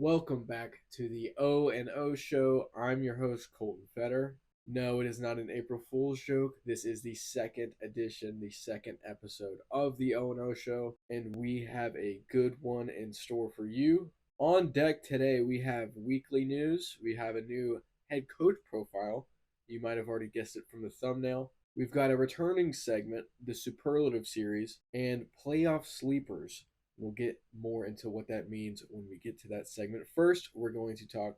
Welcome back to the O and O show. I'm your host Colton Fetter. No, it is not an April Fool's joke. This is the second edition, the second episode of the O and O show, and we have a good one in store for you. On deck today, we have weekly news. We have a new head coach profile. You might have already guessed it from the thumbnail. We've got a returning segment, the Superlative Series, and playoff sleepers. We'll get more into what that means when we get to that segment. First, we're going to talk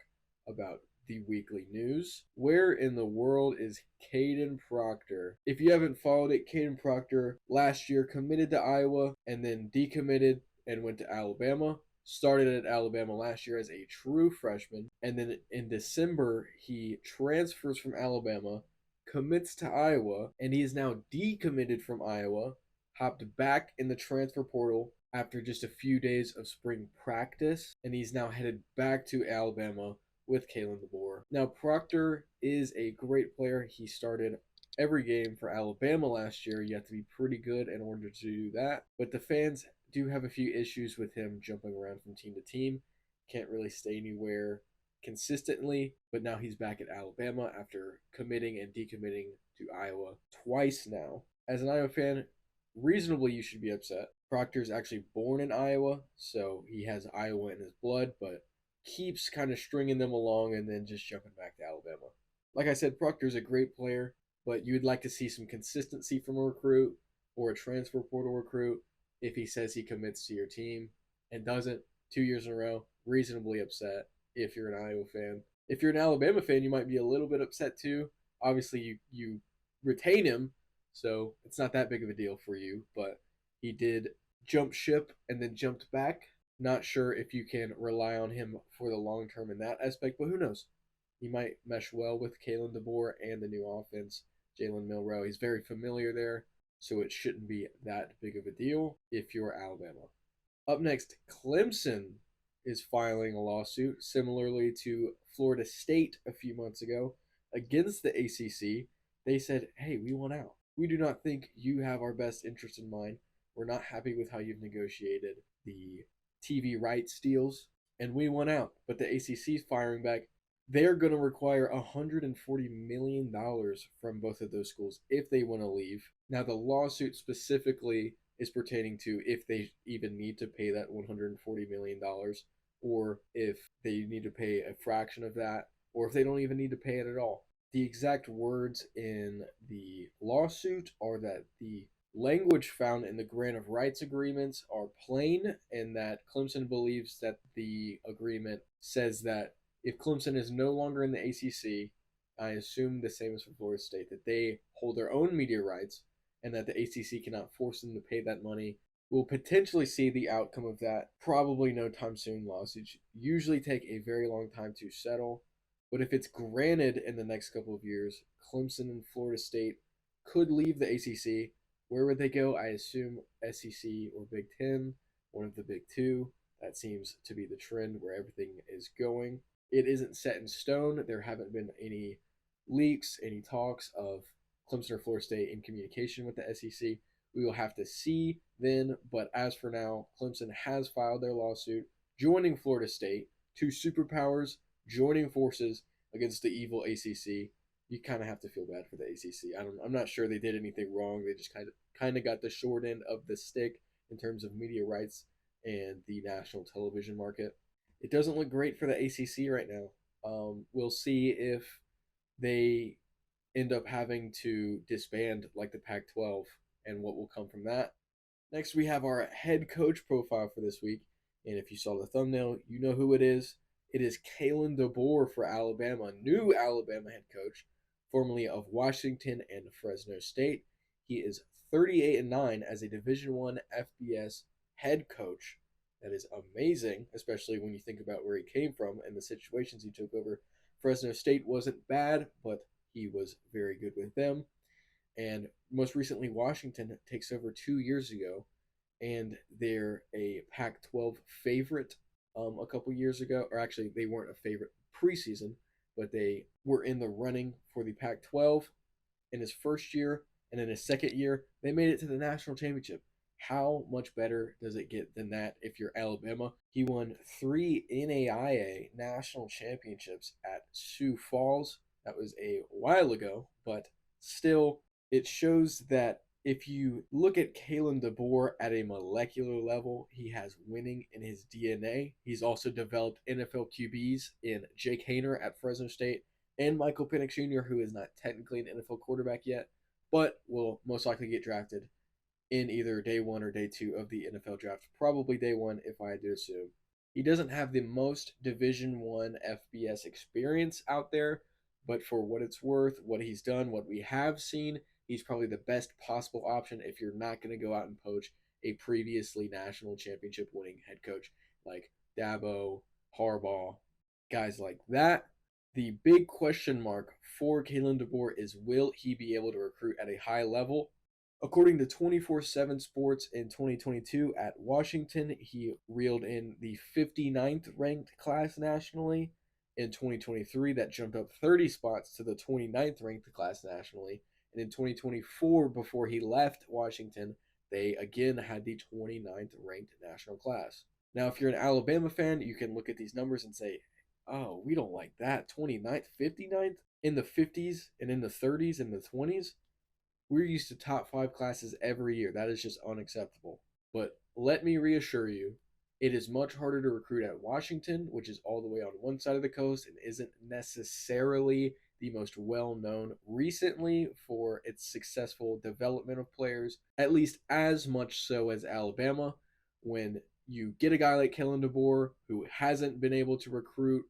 about the weekly news. Where in the world is Kadyn Proctor? If you haven't followed it, Kadyn Proctor last year committed to Iowa and then decommitted and went to Alabama. Started at Alabama last year as a true freshman, and then in December he transfers from Alabama, commits to Iowa, and he is now decommitted from Iowa, hopped back in the transfer portal after just a few days of spring practice, and he's now headed back to Alabama with Kalen DeBoer. Now, Proctor is a great player. He started every game for Alabama last year. You have to be pretty good in order to do that, but the fans do have a few issues with him jumping around from team to team. Can't really stay anywhere consistently, but now he's back at Alabama after committing and decommitting to Iowa twice now. As an Iowa fan, reasonably you should be upset. Proctor's actually born in Iowa, so he has Iowa in his blood, but keeps kind of stringing them along and then just jumping back to Alabama. Like I said, Proctor's a great player, but you'd like to see some consistency from a recruit or a transfer portal recruit if he says he commits to your team and doesn't 2 years in a row. Reasonably upset if you're an Iowa fan. If you're an Alabama fan, you might be a little bit upset too. Obviously, you retain him, so it's not that big of a deal for you, but he did jump ship and then jumped back. Not sure if you can rely on him for the long term in that aspect, but who knows? He might mesh well with Kalen DeBoer and the new offense, Jalen Milroe. He's very familiar there, so it shouldn't be that big of a deal if you're Alabama. Up next, Clemson is filing a lawsuit similarly to Florida State a few months ago against the ACC. They said, hey, we want out. We do not think you have our best interest in mind. We're not happy with how you've negotiated the TV rights deals, and we want out. But the ACC's firing back. They're going to require $140 million from both of those schools if they want to leave. Now, the lawsuit specifically is pertaining to if they even need to pay that $140 million, or if they need to pay a fraction of that, or if they don't even need to pay it at all. The exact words in the lawsuit are that the language found in the grant of rights agreements are plain, and that Clemson believes that the agreement says that if Clemson is no longer in the ACC, I assume the same as for Florida State, that they hold their own media rights and that the ACC cannot force them to pay that money. We'll potentially see the outcome of that probably no time soon. Lawsuits usually take a very long time to settle, but if it's granted in the next couple of years, Clemson and Florida State could leave the ACC. Where would they go? I assume SEC or Big Ten, one of the big two. That seems to be the trend where everything is going. It isn't set in stone. There haven't been any leaks, any talks of Clemson or Florida State in communication with the SEC. We will have to see then, but as for now, Clemson has filed their lawsuit, joining Florida State, two superpowers joining forces against the evil ACC. You kind of have to feel bad for the ACC. I'm not sure they did anything wrong. They just kind of got the short end of the stick in terms of media rights and the national television market. It doesn't look great for the ACC right now. We'll see if they end up having to disband like the Pac-12 and what will come from that. Next, we have our head coach profile for this week. And if you saw the thumbnail, you know who it is. It is Kalen DeBoer for Alabama, new Alabama head coach, formerly of Washington and Fresno State. He is 38-9 as a Division I FBS head coach. That is amazing, especially when you think about where he came from and the situations he took over. Fresno State wasn't bad, but he was very good with them. And most recently, Washington takes over 2 years ago, and they're a Pac-12 favorite a couple years ago. Or actually, they weren't a favorite preseason, but they were in the running for the Pac-12 in his first year. And in his second year, they made it to the national championship. How much better does it get than that if you're Alabama? He won 3 NAIA national championships at Sioux Falls. That was a while ago, but still, it shows that if you look at Kalen DeBoer at a molecular level, he has winning in his DNA. He's also developed NFL QBs in Jake Hayner at Fresno State and Michael Penix Jr., who is not technically an NFL quarterback yet, but will most likely get drafted in either day one or day two of the NFL draft. Probably day one, if I had to assume. He doesn't have the most Division One FBS experience out there, but for what it's worth, what he's done, what we have seen, he's probably the best possible option if you're not going to go out and poach a previously national championship winning head coach like Dabo, Harbaugh, guys like that. The big question mark for Kalen DeBoer is, will he be able to recruit at a high level? According to 24/7 Sports in 2022 at Washington, he reeled in the 59th ranked class nationally. In 2023, that jumped up 30 spots to the 29th ranked class nationally. And in 2024, before he left Washington, they again had the 29th ranked national class. Now, if you're an Alabama fan, you can look at these numbers and say, oh, we don't like that. 29th, 59th, in the 50s and in the 30s and the 20s. We're used to top 5 classes every year. That is just unacceptable. But let me reassure you, it is much harder to recruit at Washington, which is all the way on one side of the coast and isn't necessarily the most well known recently for its successful development of players, at least as much so as Alabama. When you get a guy like Kalen DeBoer who hasn't been able to recruit,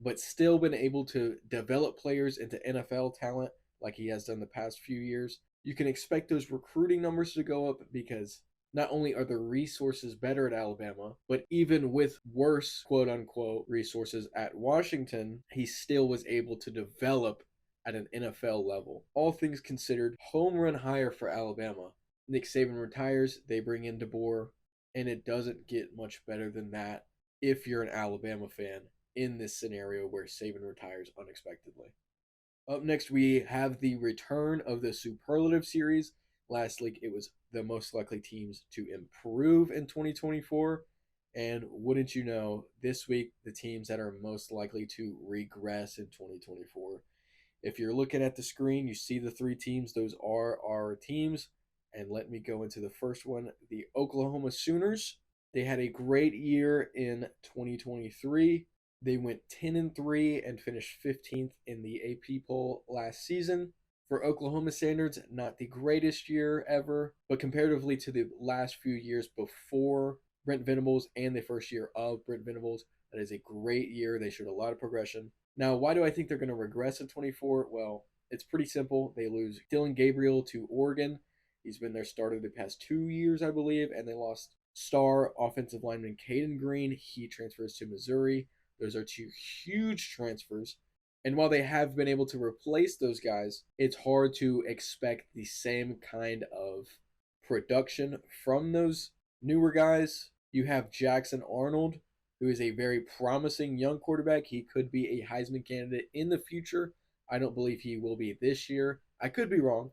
but still been able to develop players into NFL talent like he has done the past few years, you can expect those recruiting numbers to go up because not only are the resources better at Alabama, but even with worse quote unquote resources at Washington, he still was able to develop at an NFL level. All things considered, home run hire for Alabama. Nick Saban retires, they bring in DeBoer, and it doesn't get much better than that if you're an Alabama fan in this scenario where Saban retires unexpectedly. Up next, we have the return of the Superlative Series. Last week, it was the most likely teams to improve in 2024. And wouldn't you know, this week, the teams that are most likely to regress in 2024. If you're looking at the screen, you see the 3 teams. Those are our teams. And let me go into the first one, the Oklahoma Sooners. They had a great year in 2023. They went 10-3 and finished 15th in the AP poll last season. For Oklahoma standards, not the greatest year ever, but comparatively to the last few years before Brent Venables and the first year of Brent Venables, that is a great year. They showed a lot of progression. Now, why do I think they're going to regress in 24? Well, it's pretty simple. They lose Dylan Gabriel to Oregon. He's been their starter the past 2 years, I believe, and they lost star offensive lineman Caden Green. He transfers to Missouri. Those are 2 huge transfers. And while they have been able to replace those guys, it's hard to expect the same kind of production from those newer guys. You have Jackson Arnold, who is a very promising young quarterback. He could be a Heisman candidate in the future. I don't believe he will be this year. I could be wrong.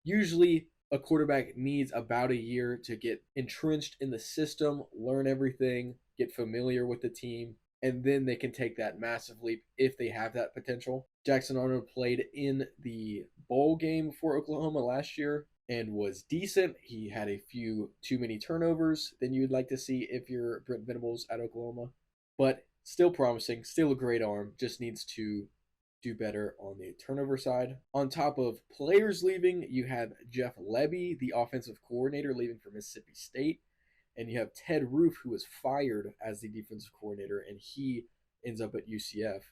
Usually, a quarterback needs about a year to get entrenched in the system, learn everything, get familiar with the team, and then they can take that massive leap if they have that potential. Jackson Arnold played in the bowl game for Oklahoma last year and was decent. He had a few too many turnovers than you'd like to see if you're Brent Venables at Oklahoma, but still promising, still a great arm, just needs to do better on the turnover side. On top of players leaving, you have Jeff Lebby, the offensive coordinator, leaving for Mississippi State. And you have Ted Roof, who was fired as the defensive coordinator, and he ends up at UCF.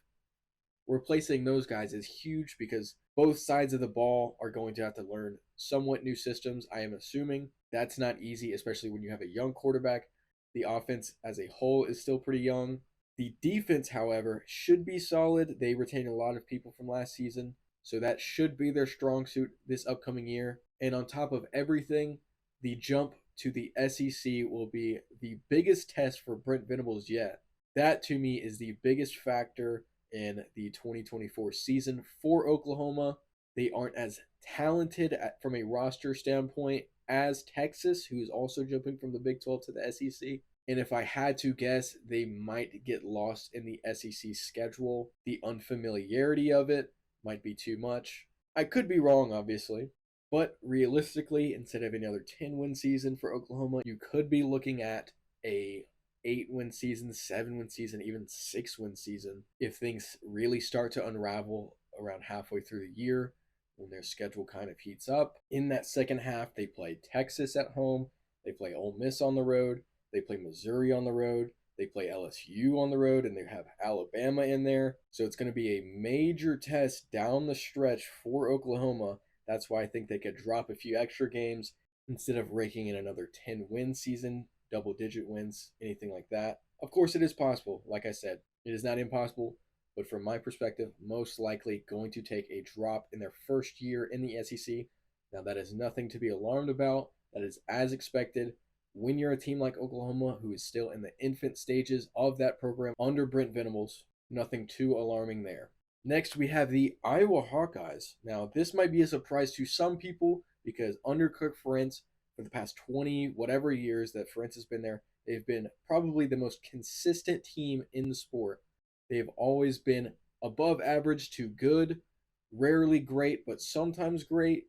Replacing those guys is huge because both sides of the ball are going to have to learn somewhat new systems. I am assuming that's not easy, especially when you have a young quarterback. The offense as a whole is still pretty young. The defense, however, should be solid. They retain a lot of people from last season, so that should be their strong suit this upcoming year. And on top of everything, the jump to the SEC will be the biggest test for Brent Venables yet. That, to me, is the biggest factor in the 2024 season for Oklahoma. They aren't as talented from a roster standpoint as Texas, who's also jumping from the Big 12 to the SEC. And if I had to guess, they might get lost in the SEC schedule. The unfamiliarity of it might be too much. I could be wrong, obviously. But realistically, instead of another 10-win season for Oklahoma, you could be looking at a 8-win season, 7-win season, even 6-win season if things really start to unravel around halfway through the year when their schedule kind of heats up. In that second half, they play Texas at home, they play Ole Miss on the road, they play Missouri on the road, they play LSU on the road, and they have Alabama in there. So it's going to be a major test down the stretch for Oklahoma. That's why I think they could drop a few extra games instead of raking in another 10-win season, double-digit wins, anything like that. Of course, it is possible. Like I said, it is not impossible, but from my perspective, most likely going to take a drop in their first year in the SEC. Now, that is nothing to be alarmed about. That is as expected. When you're a team like Oklahoma, who is still in the infant stages of that program under Brent Venables, nothing too alarming there. Next, we have the Iowa Hawkeyes. Now, this might be a surprise to some people because under Kirk Ferentz, for the past 20 whatever years that Ferentz has been there, they've been probably the most consistent team in the sport. They've always been above average to good, rarely great, but sometimes great.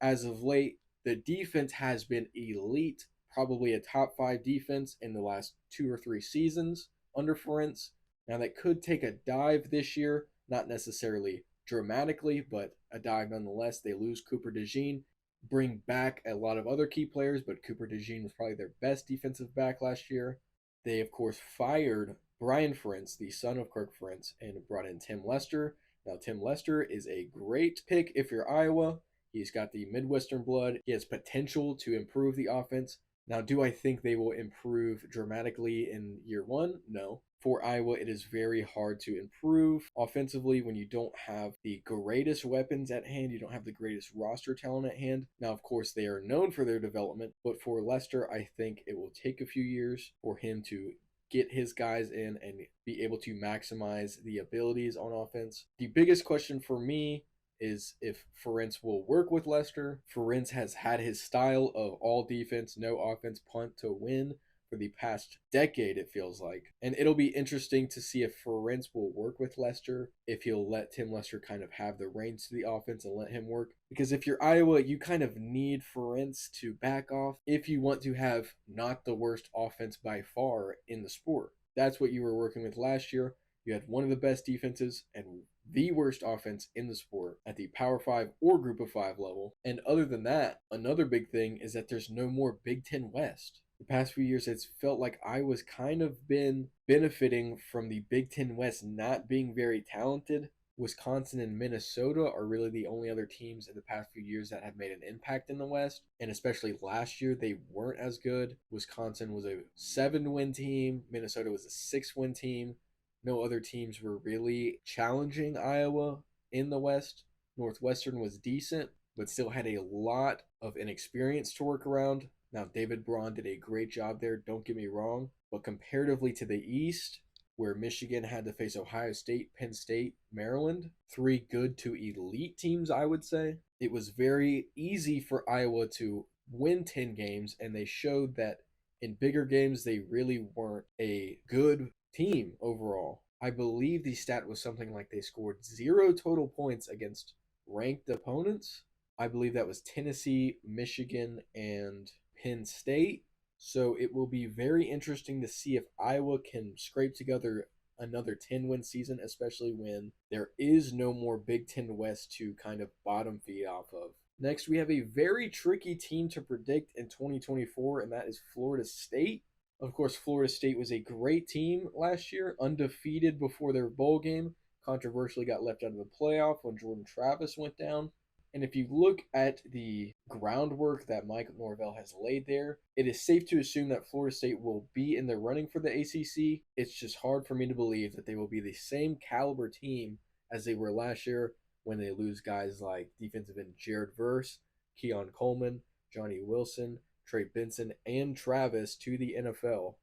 As of late, the defense has been elite, probably a top 5 defense in the last 2 or 3 seasons under Ferentz. Now, that could take a dive this year, not necessarily dramatically, but a dive nonetheless. They lose Cooper DeJean, bring back a lot of other key players, but Cooper DeJean was probably their best defensive back last year. They, of course, fired Brian Ferentz, the son of Kirk Ferentz, and brought in Tim Lester. Now, Tim Lester is a great pick if you're Iowa. He's got the Midwestern blood. He has potential to improve the offense. Now, do I think they will improve dramatically in year one? No. For Iowa, it is very hard to improve offensively when you don't have the greatest weapons at hand. You don't have the greatest roster talent at hand. Now, of course, they are known for their development, but for Lester, I think it will take a few years for him to get his guys in and be able to maximize the abilities on offense. The biggest question for me is if Ferentz will work with Lester. Ferentz has had his style of all defense, no offense, punt to win for the past decade, it feels like. And it'll be interesting to see if Ferentz will work with Lester, if he'll let Tim Lester kind of have the reins to the offense and let him work. Because if you're Iowa, you kind of need Ferentz to back off if you want to have not the worst offense by far in the sport. That's what you were working with last year. You had one of the best defenses and the worst offense in the sport at the Power 5 or Group of 5 level. And other than that, another big thing is that there's no more Big Ten West. The past few years, it's felt like Iowa's kind of been benefiting from the Big Ten West not being very talented. Wisconsin and Minnesota are really the only other teams in the past few years that have made an impact in the West. And especially last year, they weren't as good. Wisconsin was a 7-win team. Minnesota was a 6-win team. No other teams were really challenging Iowa in the West. Northwestern was decent, but still had a lot of inexperience to work around. Now, David Braun did a great job there, don't get me wrong. But comparatively to the East, where Michigan had to face Ohio State, Penn State, Maryland, 3 good to elite teams, I would say, it was very easy for Iowa to win 10 games, and they showed that in bigger games, they really weren't a good team overall. I believe the stat was something like they scored 0 total points against ranked opponents. I believe that was Tennessee, Michigan, and Penn State. So it will be very interesting to see if Iowa can scrape together another 10-win season, especially when there is no more Big Ten West to kind of bottom feed off of. Next, we have a very tricky team to predict in 2024, and that is Florida State. Of course, Florida State was a great team last year, undefeated before their bowl game. Controversially got left out of the playoff when Jordan Travis went down. And if you look at the groundwork that Mike Norvell has laid there, it is safe to assume that Florida State will be in the running for the ACC. It's just hard for me to believe that they will be the same caliber team as they were last year when they lose guys like defensive end Jared Verse, Keon Coleman, Johnny Wilson, Trey Benson, and Travis to the NFL.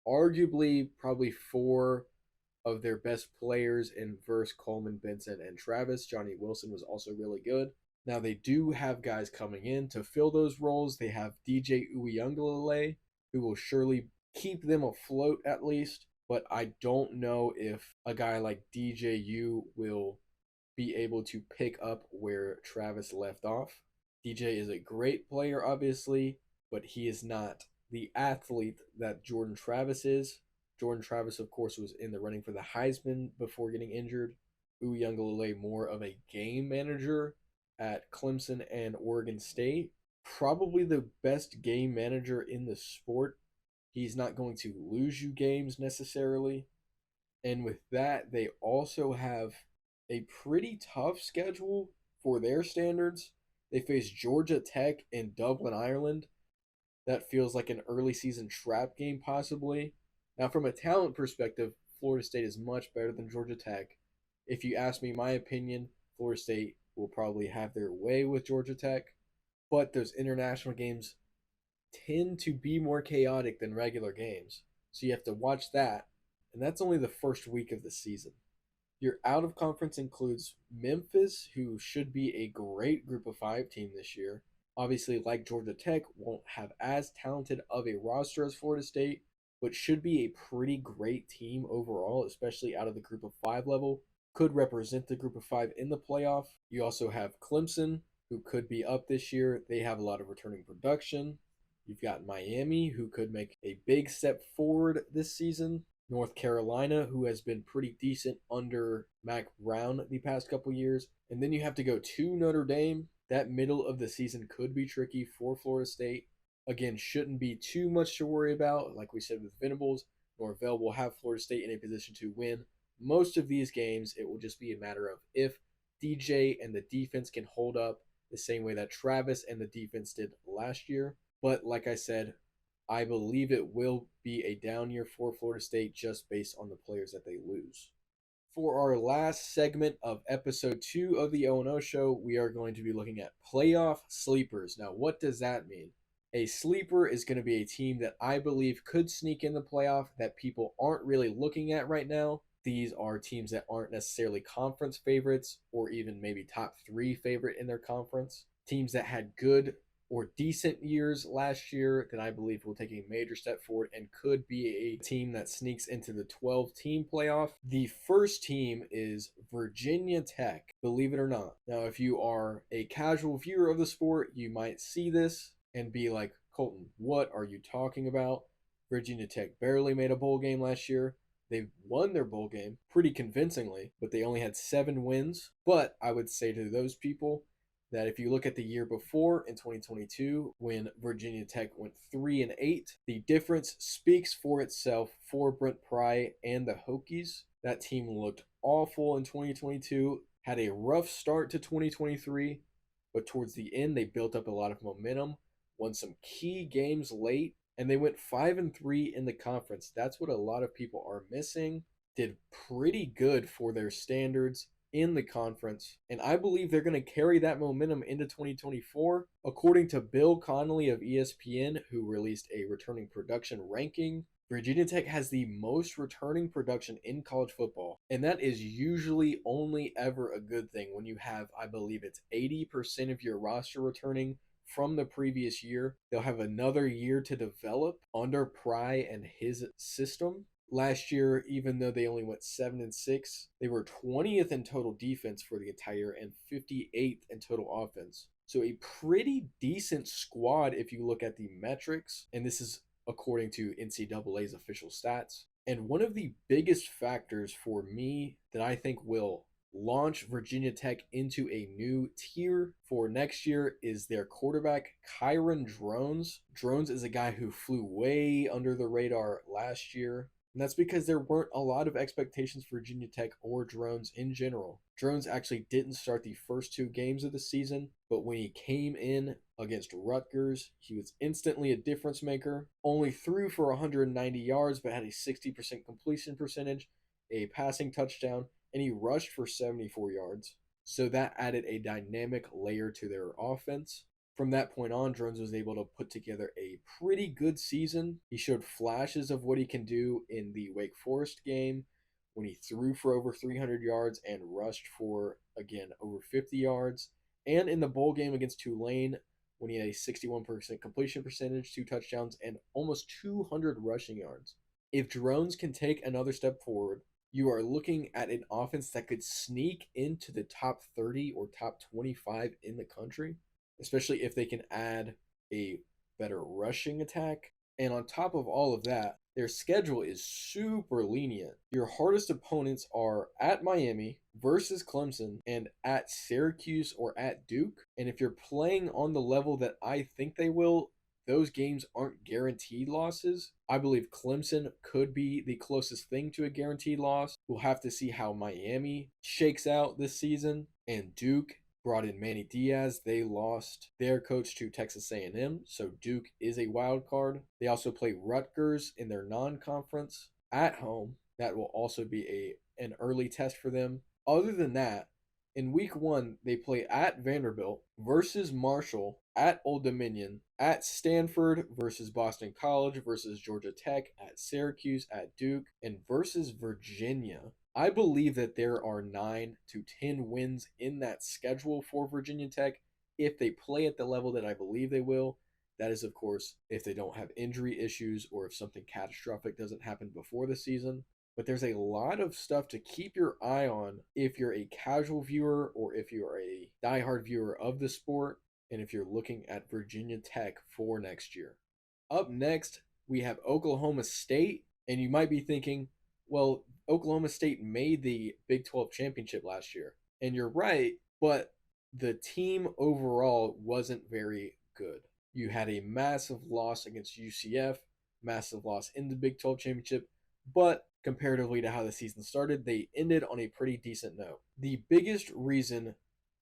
Arguably, probably 4 of their best players in Verse, Coleman, Benson, and Travis. Johnny Wilson was also really good. Now, they do have guys coming in to fill those roles. They have DJ Uyunglele, who will surely keep them afloat at least, but I don't know if a guy like DJU will be able to pick up where Travis left off. DJ is a great player, obviously, but he is not the athlete that Jordan Travis is. Jordan Travis, of course, was in the running for the Heisman before getting injured. Uyunglele more of a game manager at Clemson and Oregon State. Probably the best game manager in the sport. He's not going to lose you games necessarily. And with that, they also have a pretty tough schedule for their standards. They face Georgia Tech in Dublin, Ireland. That feels like an early season trap game, possibly. Now, from a talent perspective, Florida State is much better than Georgia Tech. If you ask me my opinion, Florida State will probably have their way with Georgia Tech, but those international games tend to be more chaotic than regular games. So you have to watch that, and that's only the first week of the season. Your out of conference includes Memphis, who should be a great group of five team this year. Obviously, like Georgia Tech, won't have as talented of a roster as Florida State, but should be a pretty great team overall, especially out of the group of five level. Could represent the group of five in the playoff. You also have Clemson, who could be up this year. They have a lot of returning production. You've got Miami, who could make a big step forward this season. North Carolina, who has been pretty decent under Mac Brown the past couple years. And then you have to go to Notre Dame. That middle of the season could be tricky for Florida State. Again, shouldn't be too much to worry about. Like we said with Venables, Norvell will have Florida State in a position to win most of these games. It will just be a matter of if DJ and the defense can hold up the same way that Travis and the defense did last year. But like I said, I believe it will be a down year for Florida State just based on the players that they lose. For our last segment of episode 2 of the O&O show, we are going to be looking at playoff sleepers. Now, what does that mean? A sleeper is going to be a team that I believe could sneak in the playoff that people aren't really looking at right now. These are teams that aren't necessarily conference favorites or even maybe top 3 favorite in their conference. Teams that had good or decent years last year that I believe will take a major step forward and could be a team that sneaks into the 12-team playoff. The first team is Virginia Tech, believe it or not. Now, if you are a casual viewer of the sport, you might see this and be like, Colton, what are you talking about? Virginia Tech barely made a bowl game last year. They won their bowl game pretty convincingly, but they only had 7 wins. But I would say to those people, that if you look at the year before in 2022 when Virginia Tech went 3-8, the difference speaks for itself for Brent Pry and the Hokies. That team looked awful in 2022, had a rough start to 2023, but towards the end they built up a lot of momentum, won some key games late, and they went 5-3 in the conference. That's what a lot of people are missing. Did pretty good for their standards in the conference, and I believe they're going to carry that momentum into 2024. According to Bill Connolly of ESPN, who released a returning production ranking, Virginia Tech has the most returning production in college football, and that is usually only ever a good thing when you have, I believe it's 80% of your roster returning from the previous year. They'll have another year to develop under Pry and his system. Last year, even though they only went 7-6, they were 20th in total defense for the entire year and 58th in total offense. So a pretty decent squad if you look at the metrics, and this is according to NCAA's official stats. And one of the biggest factors for me that I think will launch Virginia Tech into a new tier for next year is their quarterback, Kyron Drones. Drones is a guy who flew way under the radar last year. And that's because there weren't a lot of expectations for Virginia Tech or Drones in general. Drones actually didn't start the first 2 games of the season, but when he came in against Rutgers, he was instantly a difference maker. Only threw for 190 yards, but had a 60% completion percentage, a passing touchdown, and he rushed for 74 yards. So that added a dynamic layer to their offense. From that point on, Drones was able to put together a pretty good season. He showed flashes of what he can do in the Wake Forest game when he threw for over 300 yards and rushed for, again, over 50 yards. and in the bowl game against Tulane when he had a 61% completion percentage, 2 touchdowns, and almost 200 rushing yards. If drones can take another step forward, you are looking at an offense that could sneak into the top 30 or top 25 in the country, especially if they can add a better rushing attack. And on top of all of that, their schedule is super lenient. Your hardest opponents are at Miami versus Clemson and at Syracuse or at Duke. And if you're playing on the level that I think they will, those games aren't guaranteed losses. I believe Clemson could be the closest thing to a guaranteed loss. We'll have to see how Miami shakes out this season. And Duke brought in Manny Diaz. They lost their coach to Texas A&M, so Duke is a wild card. They also play Rutgers in their non-conference at home. That will also be an early test for them. Other than that, in week 1, they play at Vanderbilt versus Marshall, at Old Dominion, at Stanford versus Boston College versus Georgia Tech, at Syracuse, at Duke, and versus Virginia. I believe that there are 9 to 10 wins in that schedule for Virginia Tech if they play at the level that I believe they will. That is, of course, if they don't have injury issues or if something catastrophic doesn't happen before the season. But there's a lot of stuff to keep your eye on if you're a casual viewer or if you're a diehard viewer of the sport and if you're looking at Virginia Tech for next year. Up next, we have Oklahoma State, and you might be thinking, well, Oklahoma State made the Big 12 championship last year. And you're right, but the team overall wasn't very good. You had a massive loss against UCF, massive loss in the Big 12 championship, but comparatively to how the season started, they ended on a pretty decent note. The biggest reason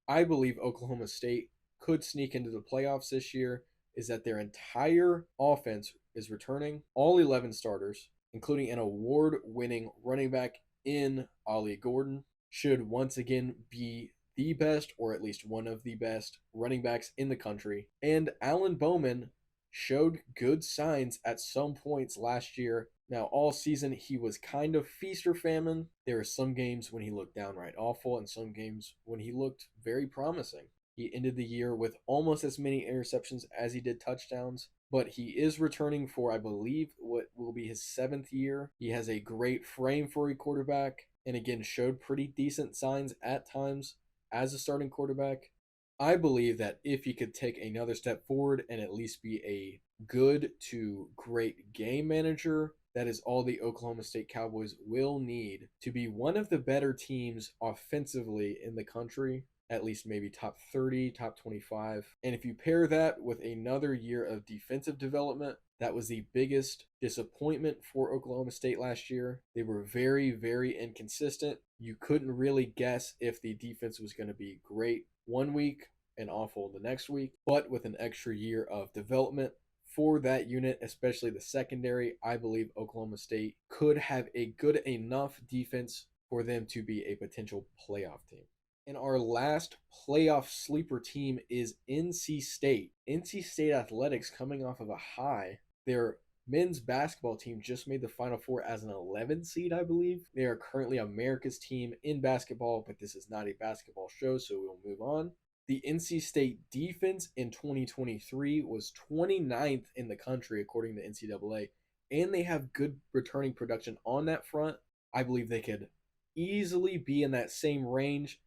I believe Oklahoma State could sneak into the playoffs this year is that their entire offense is returning, all 11 starters, including an award-winning running back in Ollie Gordon, should once again be the best, or at least one of the best, running backs in the country. And Alan Bowman showed good signs at some points last year. Now, all season, he was kind of feast or famine. There were some games when he looked downright awful and some games when he looked very promising. He ended the year with almost as many interceptions as he did touchdowns, but he is returning for, I believe, what will be his 7th year. He has a great frame for a quarterback and again showed pretty decent signs at times as a starting quarterback. I believe that if he could take another step forward and at least be a good to great game manager, that is all the Oklahoma State Cowboys will need to be one of the better teams offensively in the country, at least maybe top 30, top 25. And if you pair that with another year of defensive development, that was the biggest disappointment for Oklahoma State last year. They were very, very inconsistent. You couldn't really guess if the defense was going to be great one week and awful the next week. But with an extra year of development for that unit, especially the secondary, I believe Oklahoma State could have a good enough defense for them to be a potential playoff team. And our last playoff sleeper team is NC State. NC State Athletics coming off of a high. Their men's basketball team just made the Final Four as an 11 seed, I believe. They are currently America's team in basketball, but this is not a basketball show, so we'll move on. The NC State defense in 2023 was 29th in the country, according to NCAA, and they have good returning production on that front. I believe they could easily be in that same range,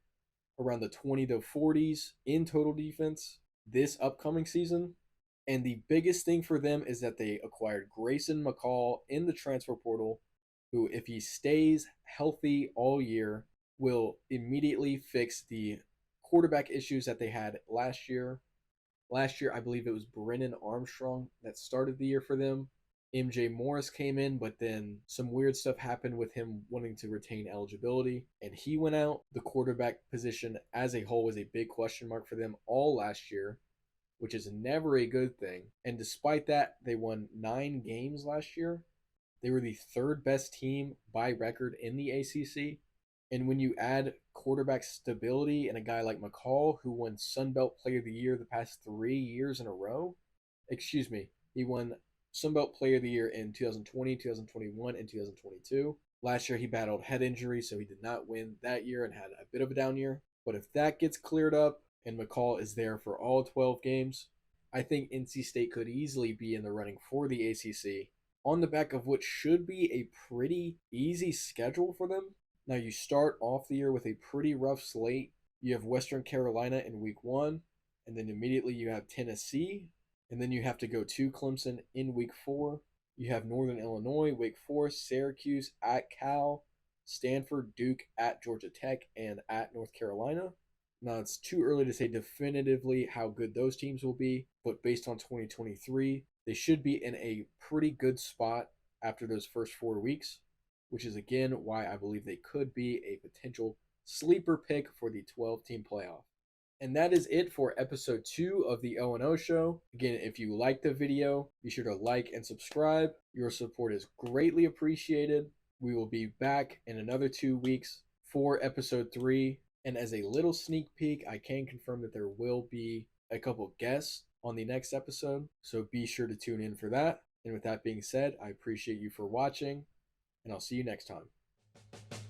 around the 20 to 40s in total defense this upcoming season. And the biggest thing for them is that they acquired Grayson McCall in the transfer portal, who, if he stays healthy all year, will immediately fix the quarterback issues that they had last year. Last year, I believe it was Brennan Armstrong that started the year for them. MJ Morris came in, but then some weird stuff happened with him wanting to retain eligibility, and he went out. The quarterback position as a whole was a big question mark for them all last year, which is never a good thing. And despite that, they won 9 games last year. They were the 3rd best team by record in the ACC. And when you add quarterback stability and a guy like McCall, who won Sun Belt Player of the Year the past 3 years in a row, he won Sun Belt Player of the Year in 2020, 2021, and 2022. Last year, he battled head injury, so he did not win that year and had a bit of a down year. But if that gets cleared up, and McCall is there for all 12 games. I think NC State could easily be in the running for the ACC on the back of what should be a pretty easy schedule for them. Now, you start off the year with a pretty rough slate. You have Western Carolina in week 1, and then immediately you have Tennessee, and then you have to go to Clemson in week 4. You have Northern Illinois, Wake Forest, Syracuse at Cal, Stanford, Duke at Georgia Tech, and at North Carolina. Now, it's too early to say definitively how good those teams will be, but based on 2023, they should be in a pretty good spot after those first 4 weeks, which is again why I believe they could be a potential sleeper pick for the 12-team playoff. And that is it for episode 2 of the O&O show. Again, if you liked the video, be sure to like and subscribe. Your support is greatly appreciated. We will be back in another 2 weeks for episode 3. And as a little sneak peek, I can confirm that there will be a couple guests on the next episode. So be sure to tune in for that. And with that being said, I appreciate you for watching, and I'll see you next time.